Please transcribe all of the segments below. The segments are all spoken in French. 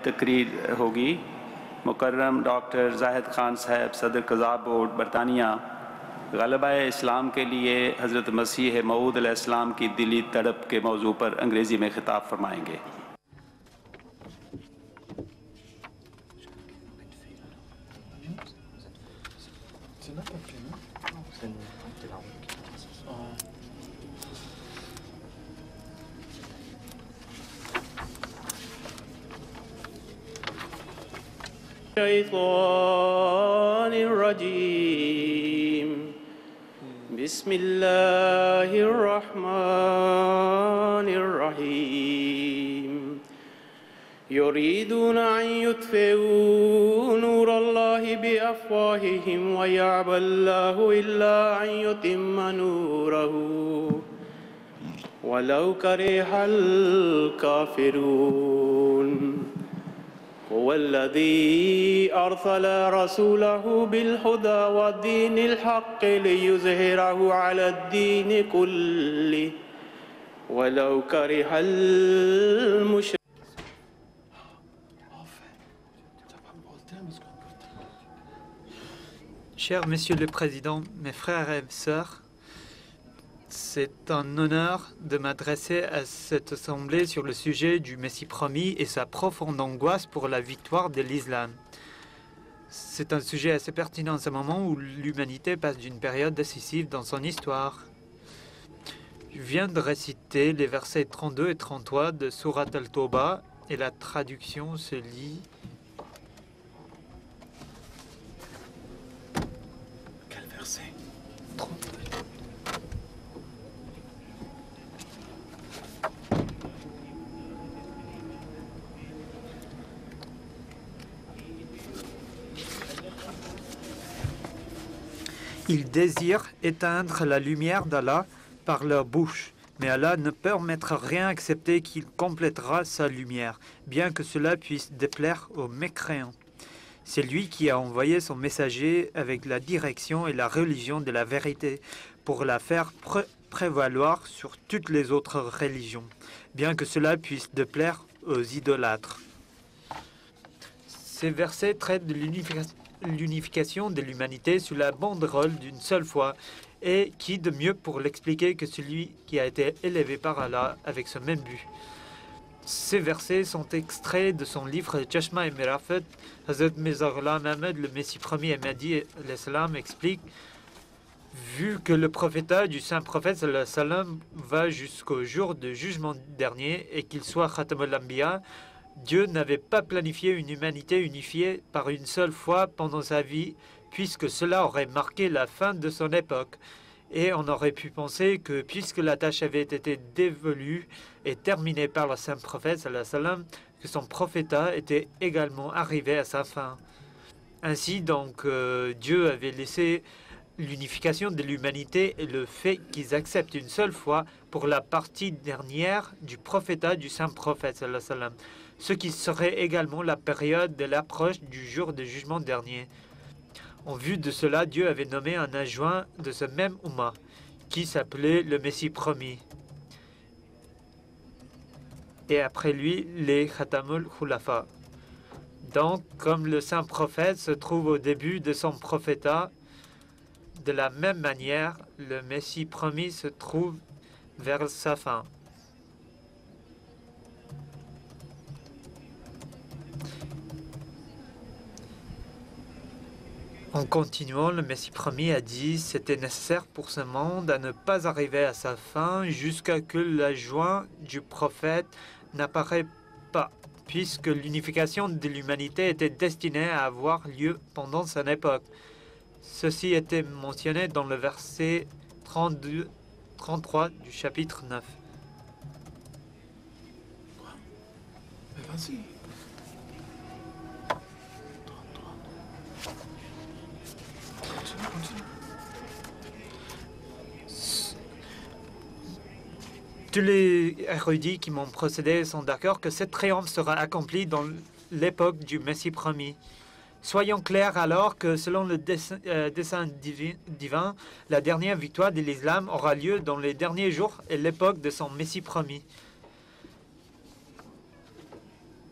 तकरीर होगी मुकर्रम डॉक्टर जाहिद खान साहब सदर कज़ा बोर्ड बरतानिया ग़लबा इस्लाम के लिए हज़रत मसीह मऊद अलैहिस्सलाम की दिली तड़प के मौजू पर अंग्रेज़ी में ख़िताब फरमाएंगे। الشيطان الرجيم بسم الله الرحمن الرحيم يريدون أن يطفئوا نور الله بأفواههم ويأبى الله إلا أن يتم نوره ولو كره الكافرون هو الذي أرسل رسوله بالهدى والدين الحق ليظهره على الدين كله ولو كره المشركون. Cher Monsieur le Président, mes frères et sœurs, c'est un honneur de m'adresser à cette assemblée sur le sujet du Messie promis et sa profonde angoisse pour la victoire de l'islam. C'est un sujet assez pertinent en ce moment où l'humanité passe d'une période décisive dans son histoire. Je viens de réciter les versets 32 et 33 de Surat al-Tawbah et la traduction se lit... Quel verset? Ils désirent éteindre la lumière d'Allah par leur bouche, mais Allah ne permettra rien excepté qu'il complétera sa lumière, bien que cela puisse déplaire aux mécréants. C'est lui qui a envoyé son messager avec la direction et la religion de la vérité pour la faire prévaloir sur toutes les autres religions, bien que cela puisse déplaire aux idolâtres. Ces versets traitent de l'unification de l'humanité sous la banderole d'une seule foi, et qui de mieux pour l'expliquer que celui qui a été élevé par Allah avec ce même but. Ces versets sont extraits de son livre Chashma et Mirafet. Hazrat Mirza Ghulam Ahmad, le Messie premier et Mahdi l'Islam, explique: vu que le prophétat du saint prophète sallam va jusqu'au jour du jugement dernier et qu'il soit Khatam al-Anbiya, Dieu n'avait pas planifié une humanité unifiée par une seule foi pendant sa vie, puisque cela aurait marqué la fin de son époque. Et on aurait pu penser que, puisque la tâche avait été dévolue et terminée par le saint prophète, sallam, que son prophétat était également arrivé à sa fin. Ainsi donc, Dieu avait laissé l'unification de l'humanité et le fait qu'ils acceptent une seule foi pour la partie dernière du prophétat du saint prophète, sallam, ce qui serait également la période de l'approche du jour de jugement dernier. En vue de cela, Dieu avait nommé un adjoint de ce même Ummah, qui s'appelait le Messie promis. Et après lui, les Khatamul Khulafa. Donc, comme le saint prophète se trouve au début de son prophétat, de la même manière, le Messie promis se trouve vers sa fin. En continuant, le Messie promis a dit « C'était nécessaire pour ce monde à ne pas arriver à sa fin jusqu'à que l'adjoint du prophète n'apparaît pas, puisque l'unification de l'humanité était destinée à avoir lieu pendant son époque. » Ceci était mentionné dans le verset 33 du chapitre 9. Quoi? Mais vas-y. Tous les érudits qui m'ont précédé sont d'accord que cette triomphe sera accomplie dans l'époque du Messie promis. Soyons clairs alors que selon le dessein divin, la dernière victoire de l'islam aura lieu dans les derniers jours et l'époque de son Messie promis.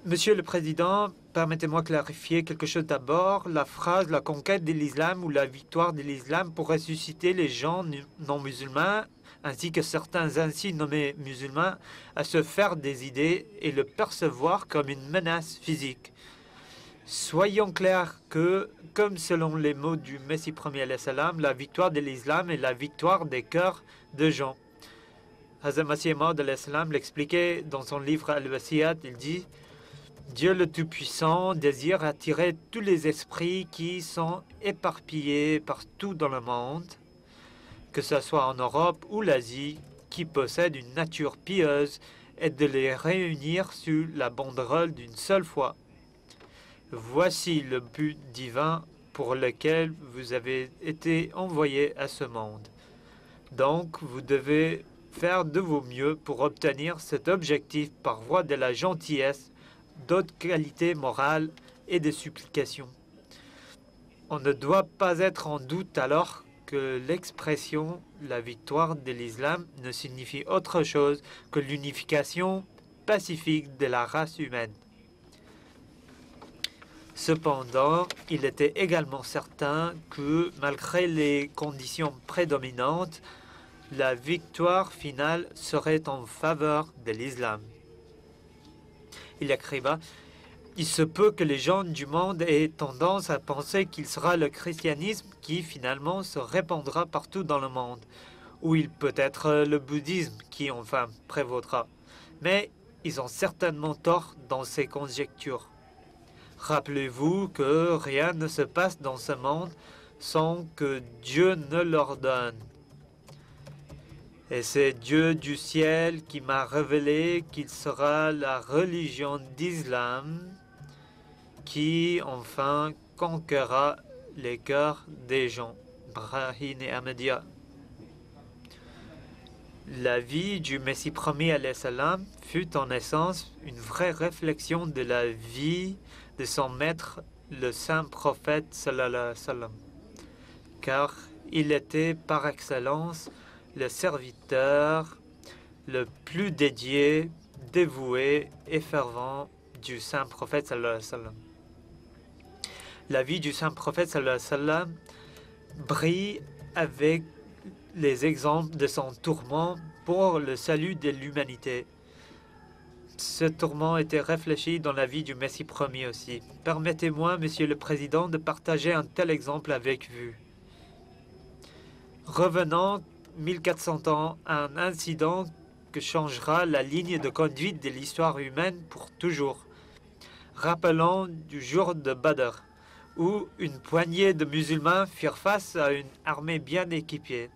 Monsieur le Président, permettez-moi clarifier quelque chose d'abord. La phrase « la conquête de l'islam » ou « la victoire de l'islam » pourrait susciter les gens non musulmans ainsi que certains ainsi nommés musulmans à se faire des idées et le percevoir comme une menace physique. Soyons clairs que, comme selon les mots du Messie premier alayhi salam, la victoire de l'islam est la victoire des cœurs de gens. Hazrat Masih Maud alayhi salam l'expliquait dans son livre Al-Wasiyat, il dit « Dieu le Tout-Puissant désire attirer tous les esprits qui sont éparpillés partout dans le monde, que ce soit en Europe ou l'Asie, qui possèdent une nature pieuse, et de les réunir sous la banderole d'une seule foi. Voici le but divin pour lequel vous avez été envoyé à ce monde. Donc, vous devez faire de vos mieux pour obtenir cet objectif par voie de la gentillesse, d'autres qualités morales et de supplication. On ne doit pas être en doute alors que l'expression « la victoire de l'islam » ne signifie autre chose que l'unification pacifique de la race humaine. Cependant, il était également certain que, malgré les conditions prédominantes, la victoire finale serait en faveur de l'islam. Il écriva « Il se peut que les gens du monde aient tendance à penser qu'il sera le christianisme qui finalement se répandra partout dans le monde, ou il peut être le bouddhisme qui enfin prévaudra. Mais ils ont certainement tort dans ces conjectures. Rappelez-vous que rien ne se passe dans ce monde sans que Dieu ne l'ordonne. Et c'est Dieu du ciel qui m'a révélé qu'il sera la religion d'islam qui enfin conquérera les cœurs des gens. Brahim et Ahmadiyya. La vie du Messie premier alayhi salam fut en essence une vraie réflexion de la vie de son maître, le saint prophète sallallahu alayhi wa sallam, car il était par excellence le serviteur le plus dédié, dévoué et fervent du saint prophète sallallahu alayhi wa sallam. La vie du saint prophète sallallahu alayhi wa sallam brille avec les exemples de son tourment pour le salut de l'humanité. Ce tourment était réfléchi dans la vie du Messie premier aussi. Permettez-moi, Monsieur le Président, de partager un tel exemple avec vous. Revenons 1400 ans à un incident que changera la ligne de conduite de l'histoire humaine pour toujours. Rappelons du jour de Badr, où une poignée de musulmans firent face à une armée bien équipée.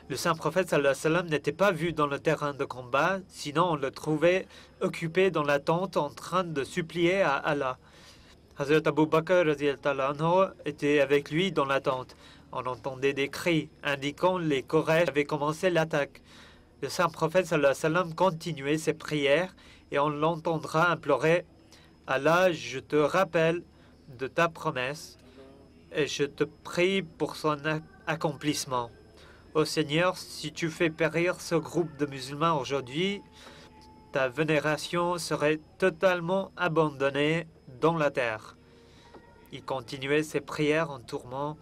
Le saint prophète sallallahu alayhi wa sallam n'était pas vu dans le terrain de combat, sinon on le trouvait occupé dans la tente en train de supplier à Allah. Hazrat Abu Bakr était avec lui dans la tente. On entendait des cris indiquant les Quraysh avaient commencé l'attaque. Le saint prophète sallallahu alayhi wa sallam continuait ses prières et on l'entendra implorer « Allah, je te rappelle de ta promesse et je te prie pour son accomplissement. Ô Seigneur, si tu fais périr ce groupe de musulmans aujourd'hui, ta vénération serait totalement abandonnée dans la terre. » Il continuait ses prières en tourment,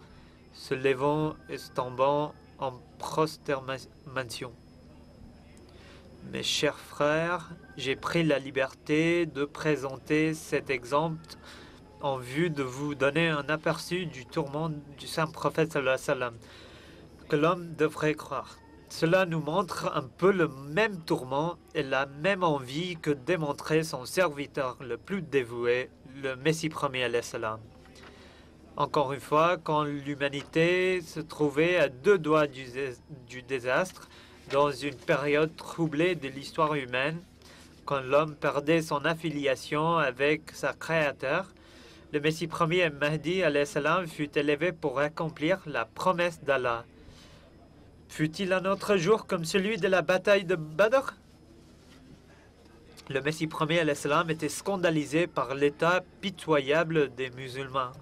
se levant et se tombant en prosternation. Mes chers frères, j'ai pris la liberté de présenter cet exemple en vue de vous donner un aperçu du tourment du saint prophète sallallahu alayhi wa sallam que l'homme devrait croire. Cela nous montre un peu le même tourment et la même envie que démontrait son serviteur le plus dévoué, le Messie premier alayhi salam. Encore une fois, quand l'humanité se trouvait à deux doigts du désastre, dans une période troublée de l'histoire humaine, quand l'homme perdait son affiliation avec sa créateur, le Messie premier Mahdi alayhi salam fut élevé pour accomplir la promesse d'Allah. Fut-il un autre jour comme celui de la bataille de Badr? Le Messie premier alayhi salam était scandalisé par l'état pitoyable des musulmans,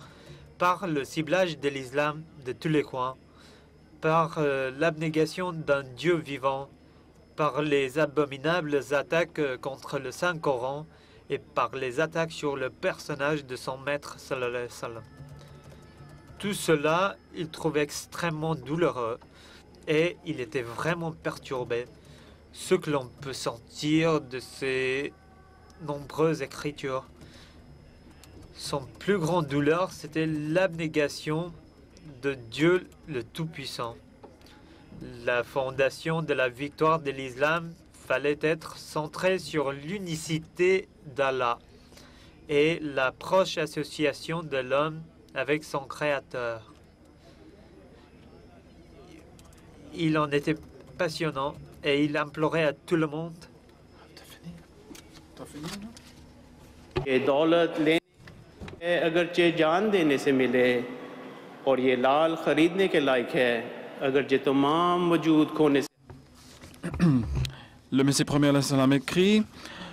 par le ciblage de l'islam de tous les coins, par l'abnégation d'un Dieu vivant par les abominables attaques contre le Saint-Coran et par les attaques sur le personnage de son maître sallallahu alayhi wa sallam. Tout cela, il trouvait extrêmement douloureux et il était vraiment perturbé. Ce que l'on peut sentir de ces nombreuses écritures. Son plus grande douleur, c'était l'abnégation de Dieu le Tout-Puissant. La fondation de la victoire de l'islam fallait être centrée sur l'unicité d'Allah et la proche association de l'homme avec son Créateur. Il en était passionnant et il implorait à tout le monde T'as fini, non? ये दौलत लेने अगरचे जान देने से मिले और ये लाल खरीदने के लायक है अगरचे तमाम वजूद खोने से Le Messie premier salam écrit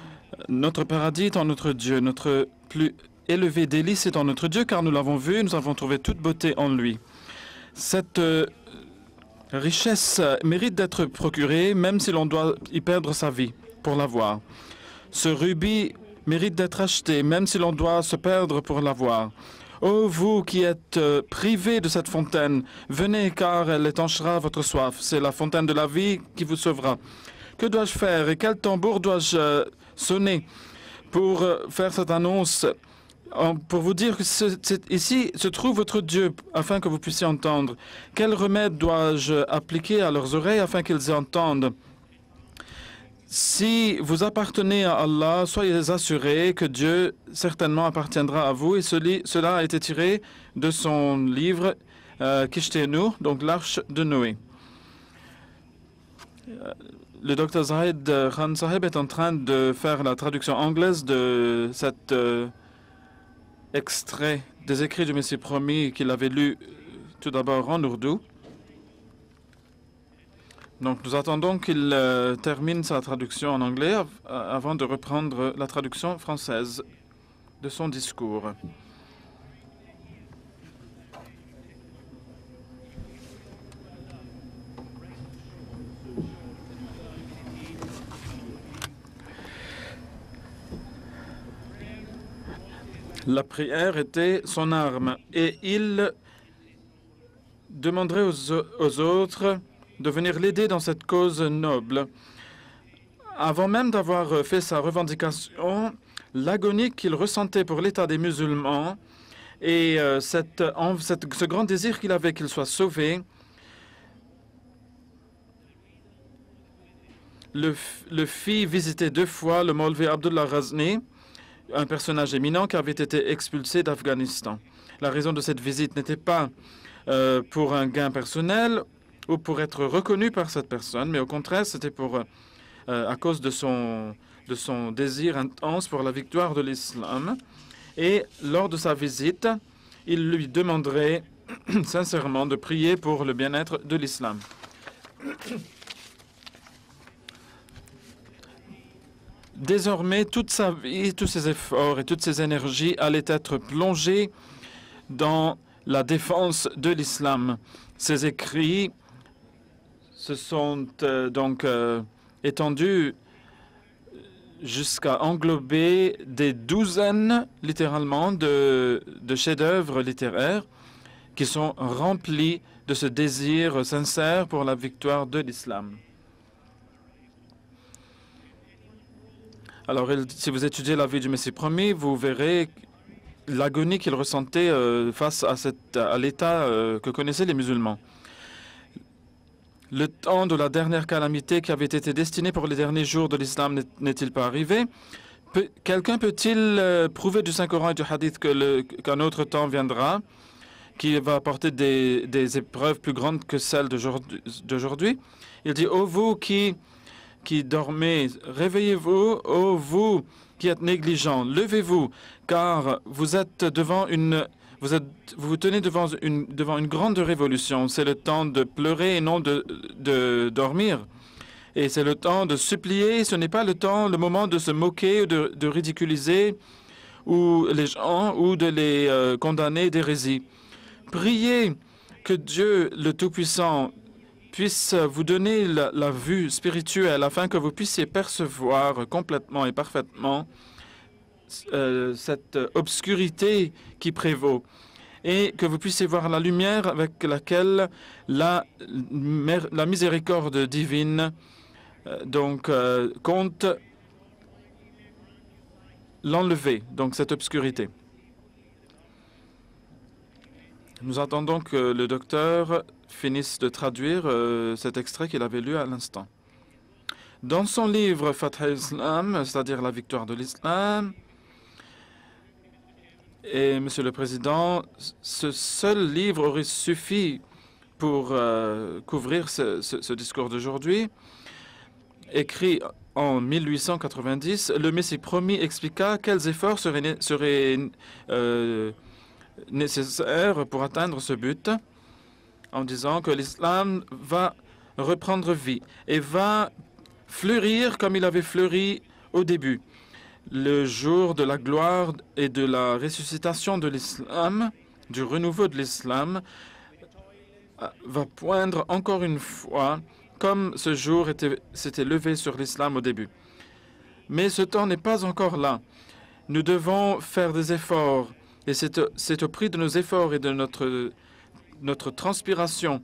« Notre paradis est en notre Dieu, notre plus élevé délice est en notre Dieu, car nous l'avons vu et nous avons trouvé toute beauté en lui. » Cette richesse mérite d'être procurée, même si l'on doit y perdre sa vie pour l'avoir. Ce rubis mérite d'être acheté, même si l'on doit se perdre pour l'avoir. Ô vous qui êtes privés de cette fontaine, venez car elle étanchera votre soif. C'est la fontaine de la vie qui vous sauvera. Que dois-je faire et quel tambour dois-je sonner pour faire cette annonce, pour vous dire que ici se trouve votre Dieu, afin que vous puissiez entendre. Quel remède dois-je appliquer à leurs oreilles afin qu'ils entendent? Si vous appartenez à Allah, soyez assurés que Dieu certainement appartiendra à vous. Et cela a été tiré de son livre Kishtenu, donc l'Arche de Noé. Le Dr Zahid Khan Sahib est en train de faire la traduction anglaise de cet extrait des écrits du Messie promis qu'il avait lu tout d'abord en ourdou. Donc nous attendons qu'il termine sa traduction en anglais avant de reprendre la traduction française de son discours. La prière était son arme et il demanderait aux autres de venir l'aider dans cette cause noble. Avant même d'avoir fait sa revendication, l'agonie qu'il ressentait pour l'état des musulmans et ce grand désir qu'il avait qu'ils soient sauvés, le fit visiter 2 fois le Maulvi Abdullah Ghazni, un personnage éminent qui avait été expulsé d'Afghanistan. La raison de cette visite n'était pas pour un gain personnel ou pour être reconnu par cette personne, mais au contraire, c'était à cause de son désir intense pour la victoire de l'islam. Et lors de sa visite, il lui demanderait sincèrement de prier pour le bien-être de l'islam. Désormais, toute sa vie, tous ses efforts et toutes ses énergies allaient être plongés dans la défense de l'islam. Ses écrits se sont donc étendus jusqu'à englober des douzaines, littéralement, de chefs-d'œuvre littéraires qui sont remplis de ce désir sincère pour la victoire de l'islam. Alors, si vous étudiez la vie du Messie promis, vous verrez l'agonie qu'il ressentait face à l'état que connaissaient les musulmans. Le temps de la dernière calamité qui avait été destinée pour les derniers jours de l'islam n'est-il pas arrivé? Quelqu'un peut-il prouver du Saint-Coran et du Hadith qu'un autre temps viendra, qui va apporter des épreuves plus grandes que celles d'aujourd'hui? Il dit, ô vous qui dormez, réveillez-vous, ô vous qui êtes négligents, levez-vous, car vous êtes vous vous tenez devant une grande révolution. C'est le temps de pleurer et non de dormir. Et c'est le temps de supplier. Ce n'est pas le moment de se moquer ou de ridiculiser les gens ou de les condamner d'hérésie. Priez que Dieu, le Tout-Puissant, puisse vous donner la vue spirituelle afin que vous puissiez percevoir complètement et parfaitement cette obscurité qui prévaut et que vous puissiez voir la lumière avec laquelle la miséricorde divine compte l'enlever, donc cette obscurité. Nous attendons que le docteur finisse de traduire cet extrait qu'il avait lu à l'instant. Dans son livre Fath al-Islam, c'est-à-dire la victoire de l'islam, et Monsieur le Président, ce seul livre aurait suffi pour couvrir ce discours d'aujourd'hui. Écrit en 1890, le Messie promis expliqua quels efforts seraient nécessaires pour atteindre ce but, en disant que l'islam va reprendre vie et va fleurir comme il avait fleuri au début. Le jour de la gloire et de la ressuscitation de l'islam, du renouveau de l'islam, va poindre encore une fois comme ce jour s'était levé sur l'islam au début. Mais ce temps n'est pas encore là. Nous devons faire des efforts, et c'est au prix de nos efforts et de notre transpiration.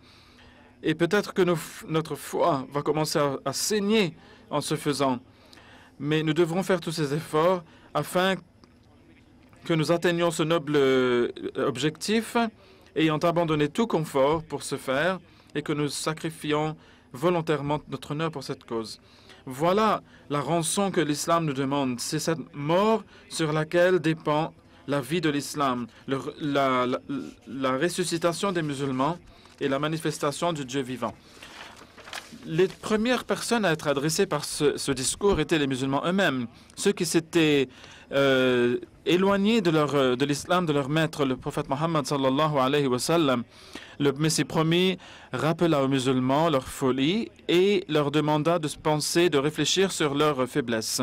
Et peut-être que notre foi va commencer à saigner en ce faisant. Mais nous devrons faire tous ces efforts afin que nous atteignions ce noble objectif, ayant abandonné tout confort pour ce faire, et que nous sacrifions volontairement notre honneur pour cette cause. Voilà la rançon que l'islam nous demande. C'est cette mort sur laquelle dépend la vie de l'islam, la ressuscitation des musulmans et la manifestation du Dieu vivant. Les premières personnes à être adressées par ce discours étaient les musulmans eux-mêmes, ceux qui s'étaient éloignés de l'islam de leur maître, le prophète Mohammed sallallahu alayhi wa sallam. Le Messie promis rappela aux musulmans leur folie et leur demanda de penser, de réfléchir sur leurs faiblesses.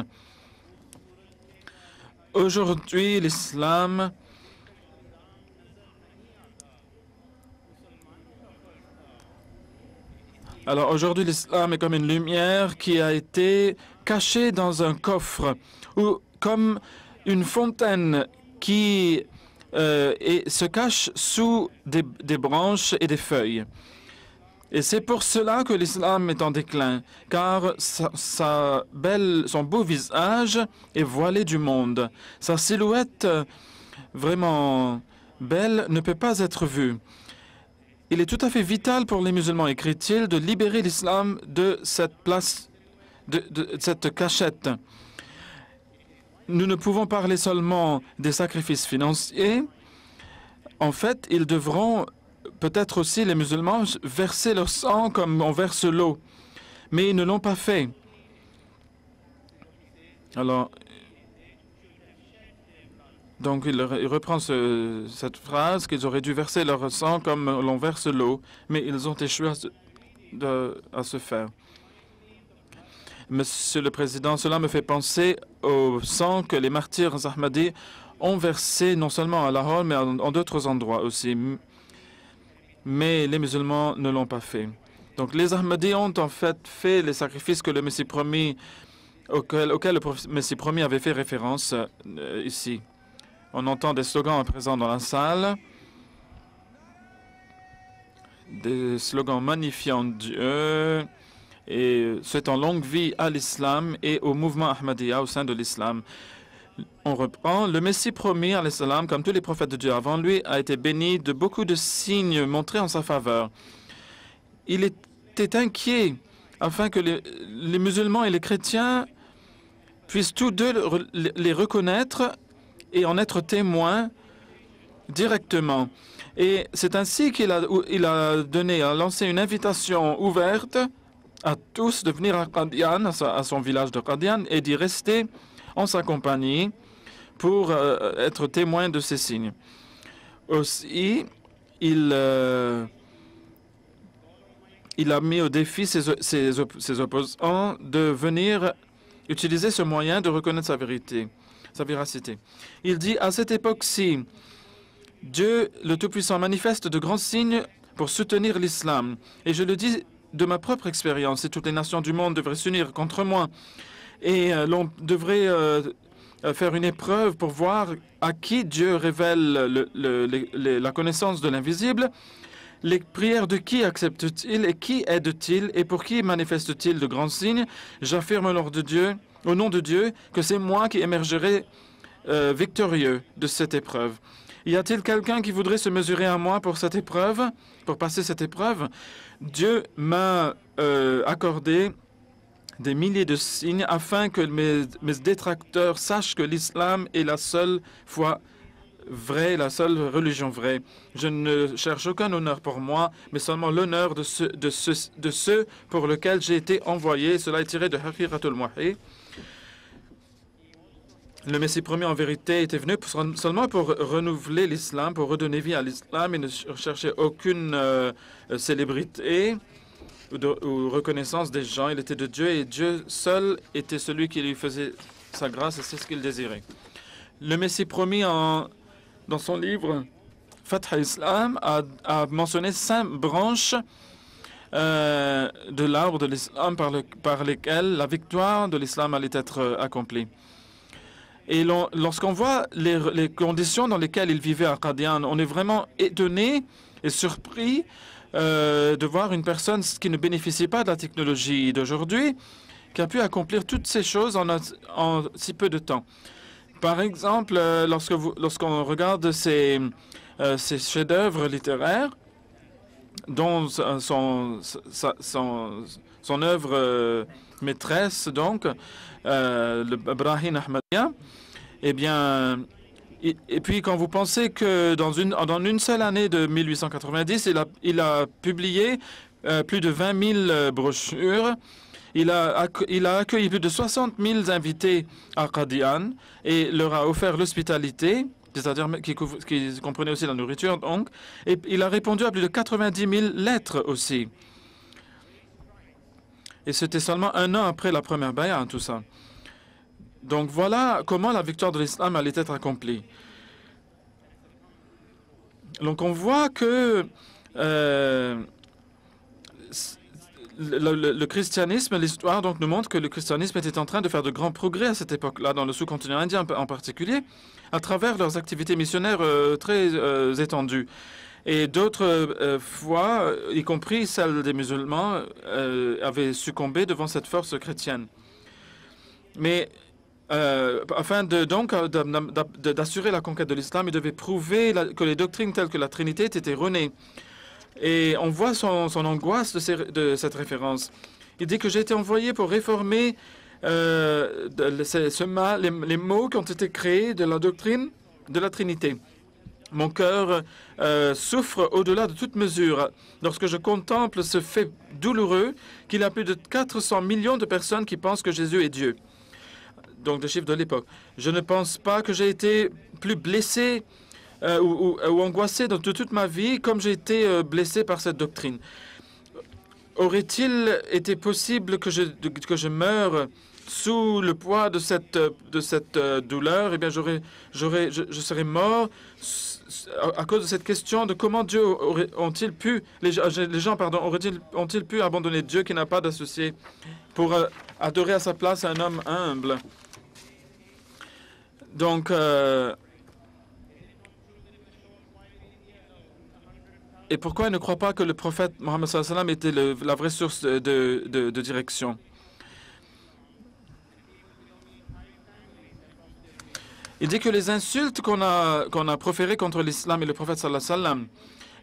Aujourd'hui, l'islam Alors aujourd'hui, l'islam est comme une lumière qui a été cachée dans un coffre ou comme une fontaine qui se cache sous des branches et des feuilles. Et c'est pour cela que l'islam est en déclin, car son beau visage est voilé du monde. Sa silhouette vraiment belle ne peut pas être vue. Il est tout à fait vital pour les musulmans, écrit-il, de libérer l'islam de cette place, de cette cachette. Nous ne pouvons parler seulement des sacrifices financiers. En fait, ils devront, peut-être aussi les musulmans, verser leur sang comme on verse l'eau. Mais ils ne l'ont pas fait. Alors, donc il reprend cette phrase qu'ils auraient dû verser leur sang comme l'on verse l'eau, mais ils ont échoué à se faire. Monsieur le Président, cela me fait penser au sang que les martyrs ahmadis ont versé non seulement à Lahore, mais en d'autres endroits aussi. Mais les musulmans ne l'ont pas fait. Donc les Ahmadis ont en fait les sacrifices que le Messie promis, auquel le Messie promis avait fait référence ici. On entend des slogans à présent dans la salle, des slogans magnifiant Dieu et souhaitant longue vie à l'islam et au mouvement Ahmadiyya au sein de l'islam. On reprend. Le Messie promis, alayhi salam, comme tous les prophètes de Dieu avant lui, a été béni de beaucoup de signes montrés en sa faveur. Il était inquiet afin que les musulmans et les chrétiens puissent tous deux les reconnaître et en être témoins directement. Et c'est ainsi qu'il a lancé une invitation ouverte à tous de venir à Qadian, à son village de Qadian, et d'y rester en sa compagnie pour être témoin de ces signes. Aussi, il a mis au défi ses opposants de venir utiliser ce moyen de reconnaître sa vérité, sa véracité. Il dit, à cette époque-ci, Dieu, le Tout-Puissant, manifeste de grands signes pour soutenir l'islam. Et je le dis de ma propre expérience et toutes les nations du monde devraient s'unir contre moi et l'on devrait faire une épreuve pour voir à qui Dieu révèle la connaissance de l'invisible, les prières de qui accepte-t-il et qui aide-t-il et pour qui manifeste-t-il de grands signes. J'affirme au nom de Dieu, que c'est moi qui émergerai victorieux de cette épreuve. Y a-t-il quelqu'un qui voudrait se mesurer à moi pour cette épreuve, pour passer cette épreuve? Dieu m'a accordé des milliers de signes afin que mes détracteurs sachent que l'islam est la seule foi vraie, la seule religion vraie. Je ne cherche aucun honneur pour moi, mais seulement l'honneur de ceux pour lesquels j'ai été envoyé. Cela est tiré de Haqiqatul Muhi. Le Messie promis en vérité était venu seulement pour renouveler l'islam, pour redonner vie à l'islam et ne cherchait aucune célébrité ou reconnaissance des gens. Il était de Dieu et Dieu seul était celui qui lui faisait sa grâce et c'est ce qu'il désirait. Le Messie promis dans son livre Fath al-Islam a mentionné 5 branches de l'arbre de l'islam par lesquelles la victoire de l'islam allait être accomplie. Et lorsqu'on voit les conditions dans lesquelles il vivait à Qadian, on est vraiment étonné et surpris de voir une personne qui ne bénéficie pas de la technologie d'aujourd'hui, qui a pu accomplir toutes ces choses en si peu de temps. Par exemple, lorsqu'on regarde ces chefs-d'œuvre littéraires, dont son œuvre maîtresse, donc, le Brahim Ahmadiyya, eh bien, et puis quand vous pensez que dans une seule année de 1890, il a publié plus de 20 000 brochures, il a accueilli plus de 60 000 invités à Qadian et leur a offert l'hospitalité, c'est-à-dire qui comprenait aussi la nourriture, donc, et il a répondu à plus de 90 000 lettres aussi. Et c'était seulement 1 an après la première bay'a, tout ça. Donc voilà comment la victoire de l'islam allait être accomplie. Donc on voit que le christianisme, l'histoire donc nous montre que le christianisme était en train de faire de grands progrès à cette époque-là, dans le sous-continent indien en particulier, à travers leurs activités missionnaires très étendues. Et d'autres fois, y compris celles des musulmans, avaient succombé devant cette force chrétienne. Mais afin d'assurer la conquête de l'islam, il devait prouver que les doctrines telles que la Trinité étaient erronées. Et on voit son angoisse de cette référence. Il dit que j'ai été envoyé pour réformer les mots qui ont été créés de la doctrine de la Trinité. Mon cœur souffre au-delà de toute mesure lorsque je contemple ce fait douloureux qu'il y a plus de 400 millions de personnes qui pensent que Jésus est Dieu. Donc, des chiffres de l'époque. Je ne pense pas que j'ai été plus blessé ou angoissé de toute ma vie comme j'ai été blessé par cette doctrine. Aurait-il été possible que je meure sous le poids de cette douleur? Eh bien, je serais mort à cause de cette question de comment Dieu ont-ils pu abandonner Dieu qui n'a pas d'associé pour adorer à sa place un homme humble. Donc, et pourquoi il ne croit pas que le prophète Mohammed sallallahu alayhi wa sallam était la vraie source de direction? Il dit que les insultes qu'on a proférées contre l'islam et le prophète sallallahu alayhi wa sallam,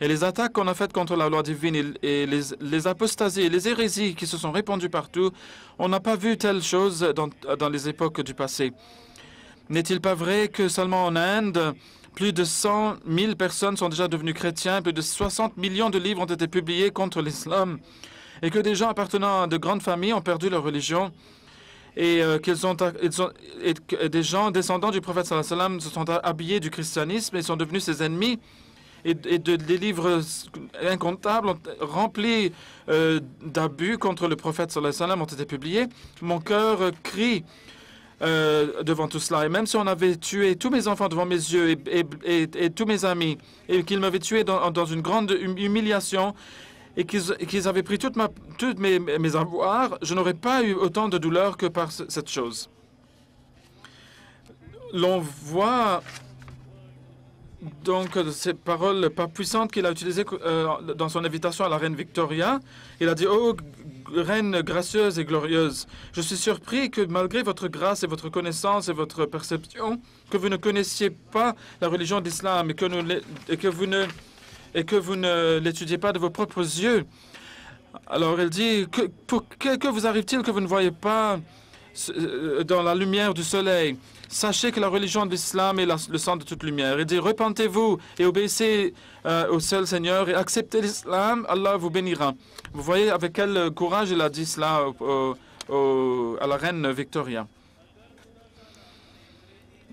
et les attaques qu'on a faites contre la loi divine et les apostasies et les hérésies qui se sont répandues partout, on n'a pas vu telle chose dans les époques du passé. N'est-il pas vrai que seulement en Inde, plus de 100 000 personnes sont déjà devenues chrétiens, plus de 60 millions de livres ont été publiés contre l'islam, et que des gens appartenant à de grandes familles ont perdu leur religion, et que des gens descendants du prophète sallallahu alayhi wa sallam se sont habillés du christianisme et sont devenus ses ennemis, et des livres incomptables remplis d'abus contre le prophète sallallahu alayhi wa sallam ont été publiés. Mon cœur crie devant tout cela. Et même si on avait tué tous mes enfants devant mes yeux et tous mes amis, et qu'ils m'avaient tué dans une grande humiliation, et qu'ils avaient pris toutes mes avoirs, je n'aurais pas eu autant de douleur que par cette chose. L'on voit donc ces paroles pas puissantes qu'il a utilisées dans son invitation à la reine Victoria. Il a dit « Oh, reine gracieuse et glorieuse, je suis surpris que malgré votre grâce et votre connaissance et votre perception, que vous ne connaissiez pas la religion d'islam et que vous ne l'étudiez pas de vos propres yeux. » Alors il dit que vous arrive-t-il que vous ne voyez pas dans la lumière du soleil? Sachez que la religion de l'islam est le centre de toute lumière. Il dit, repentez-vous et obéissez au seul Seigneur et acceptez l'islam, Allah vous bénira. Vous voyez avec quel courage il a dit cela à la reine Victoria.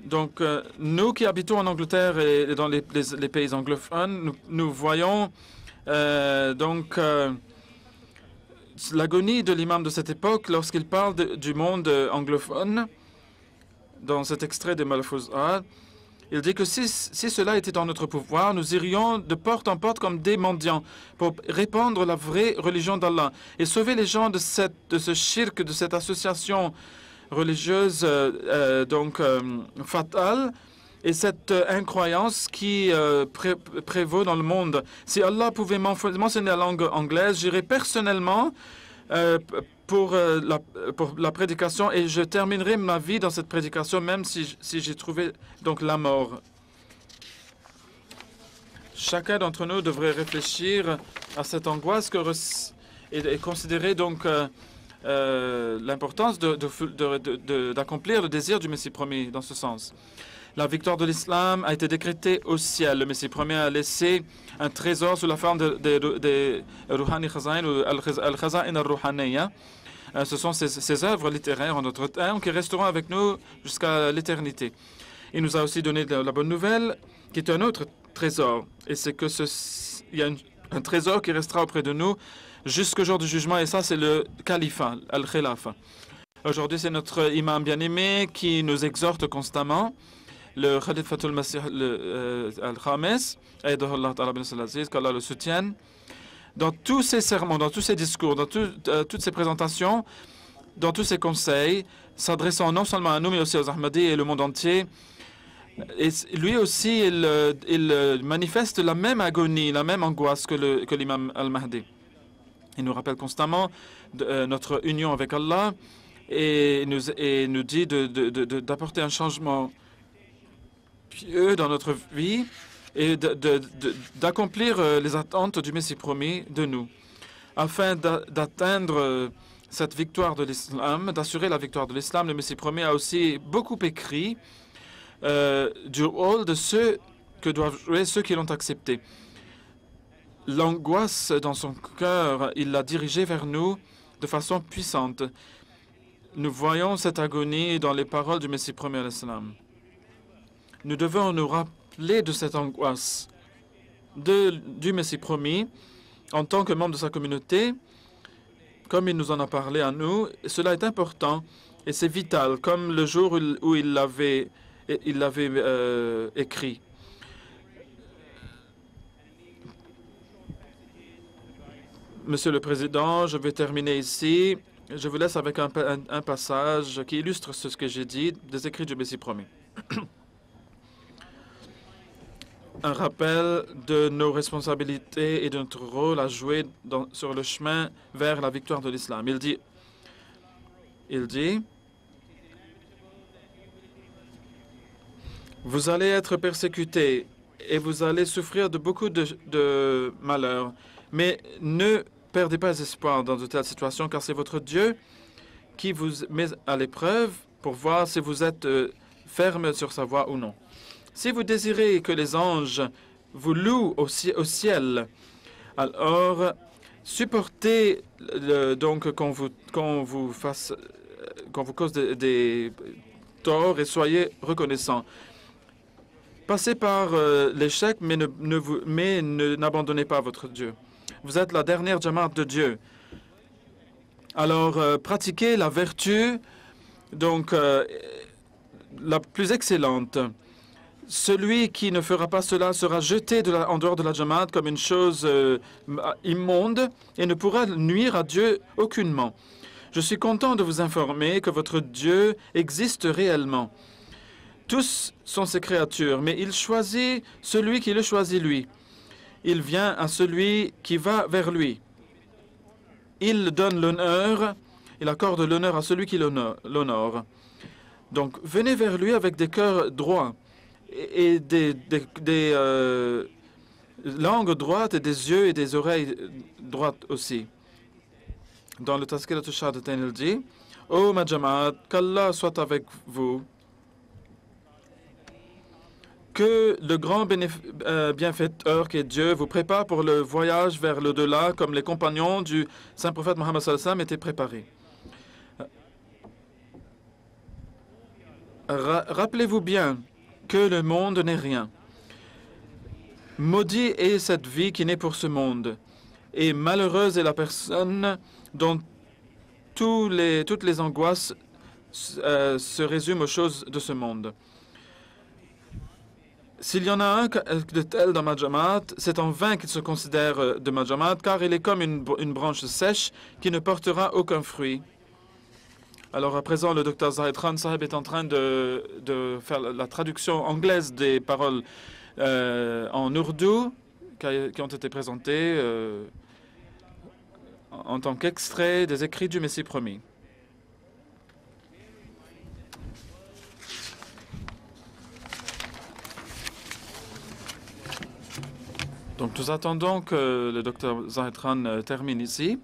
Donc, nous qui habitons en Angleterre et dans les pays anglophones, nous voyons l'agonie de l'imam de cette époque lorsqu'il parle du monde anglophone. Dans cet extrait de Malfouz A, il dit que si cela était en notre pouvoir, nous irions de porte en porte comme des mendiants pour répandre la vraie religion d'Allah et sauver les gens de ce shirk, de cette association religieuse fatale et cette incroyance qui prévaut dans le monde. Si Allah pouvait mentionner la langue anglaise, j'irais personnellement pour la prédication et je terminerai ma vie dans cette prédication même si j'ai trouvé donc la mort. Chacun d'entre nous devrait réfléchir à cette angoisse et considérer donc l'importance d'accomplir le désir du Messie promis dans ce sens. La victoire de l'islam a été décrétée au ciel. Le Messie promis a laissé un trésor sous la forme de Rouhani Khazain ou Al-Khazain al-Rouhaniya. Ce sont ces œuvres littéraires en notre temps qui resteront avec nous jusqu'à l'éternité. Il nous a aussi donné la bonne nouvelle, qui est un autre trésor. Et c'est que il y a un trésor qui restera auprès de nous jusqu'au jour du jugement. Et ça, c'est le califat, Al-Khilafa. Aujourd'hui, c'est notre imam bien-aimé qui nous exhorte constamment. Le Khalifatul Masih al-Khames, qu'Allah le soutienne, dans tous ses sermons, dans tous ses discours, dans toutes ses présentations, dans tous ses conseils, s'adressant non seulement à nous, mais aussi aux Ahmadis et le monde entier. Et lui aussi, il manifeste la même agonie, la même angoisse que l'imam al-Mahdi. Il nous rappelle constamment notre union avec Allah et nous dit d'apporter un changement pieux dans notre vie et d'accomplir les attentes du Messie promis de nous, afin d'atteindre cette victoire de l'islam, d'assurer la victoire de l'islam. Le Messie promis a aussi beaucoup écrit du rôle de ceux que doivent jouer ceux qui l'ont accepté. L'angoisse dans son cœur, il l'a dirigée vers nous de façon puissante. Nous voyons cette agonie dans les paroles du Messie promis à l'islam. Nous devons nous rappeler de cette angoisse du Messie promis en tant que membre de sa communauté, comme il nous en a parlé à nous. Cela est important et c'est vital, comme le jour où il l'avait écrit. Monsieur le Président, je vais terminer ici. Je vous laisse avec un passage qui illustre ce que j'ai dit des écrits du Messie promis. Un rappel de nos responsabilités et de notre rôle à jouer sur le chemin vers la victoire de l'islam. Il dit, vous allez être persécutés et vous allez souffrir de beaucoup de malheurs, mais ne perdez pas espoir dans de telles situations, car c'est votre Dieu qui vous met à l'épreuve pour voir si vous êtes ferme sur sa voie ou non. Si vous désirez que les anges vous louent au ciel, alors supportez donc qu'on vous cause des torts et soyez reconnaissants. Passez par l'échec, mais n'abandonnez pas votre Dieu. Vous êtes la dernière jamaat de Dieu. Alors, pratiquez la vertu, donc la plus excellente. Celui qui ne fera pas cela sera jeté en dehors de la Jamaat comme une chose immonde et ne pourra nuire à Dieu aucunement. Je suis content de vous informer que votre Dieu existe réellement. Tous sont ses créatures, mais il choisit celui qui le choisit lui. Il vient à celui qui va vers lui. Il donne l'honneur, il accorde l'honneur à celui qui l'honore. Donc, venez vers lui avec des cœurs droits et des langues droites et des yeux et des oreilles droites aussi. Dans le Tazkirat al-Shahadatain, il dit « Ô ma Jamaat, qu'Allah soit avec vous. Que le grand bienfaiteur qui est Dieu vous prépare pour le voyage vers l'au-delà comme les compagnons du saint prophète Mohammed sallallahu alayhi wa sallam étaient préparés. » Rappelez-vous bien que le monde n'est rien. Maudit est cette vie qui naît pour ce monde, et malheureuse est la personne dont toutes les angoisses se résument aux choses de ce monde. S'il y en a un de tel dans ma Jamaat, c'est en vain qu'il se considère de ma Jamaat, car il est comme une branche sèche qui ne portera aucun fruit. Alors à présent, le docteur Zahid Khan Sahib est en train de faire la traduction anglaise des paroles en ourdou qui ont été présentées en tant qu'extrait des écrits du Messie promis. Donc nous attendons que le docteur Zahid Khan termine ici.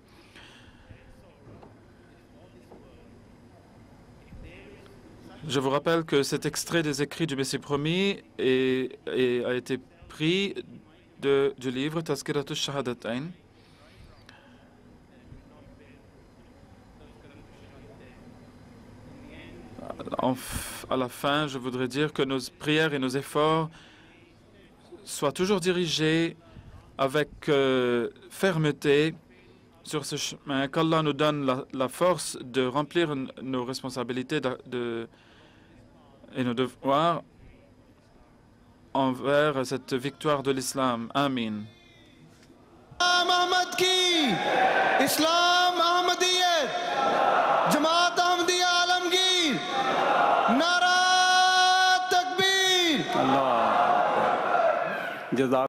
Je vous rappelle que cet extrait des écrits du Messie promis a été pris du livre Tazkirat al-Shahadatain. À la fin, je voudrais dire que nos prières et nos efforts soient toujours dirigés avec fermeté sur ce chemin, qu'Allah nous donne la force de remplir nos responsabilités et nos devoirs envers cette victoire de l'islam. Amin. Ahmad ki, Islam Ahmadiyat, Jamaat Ahmadiyya Alamgir, Nara Takbir. Allah.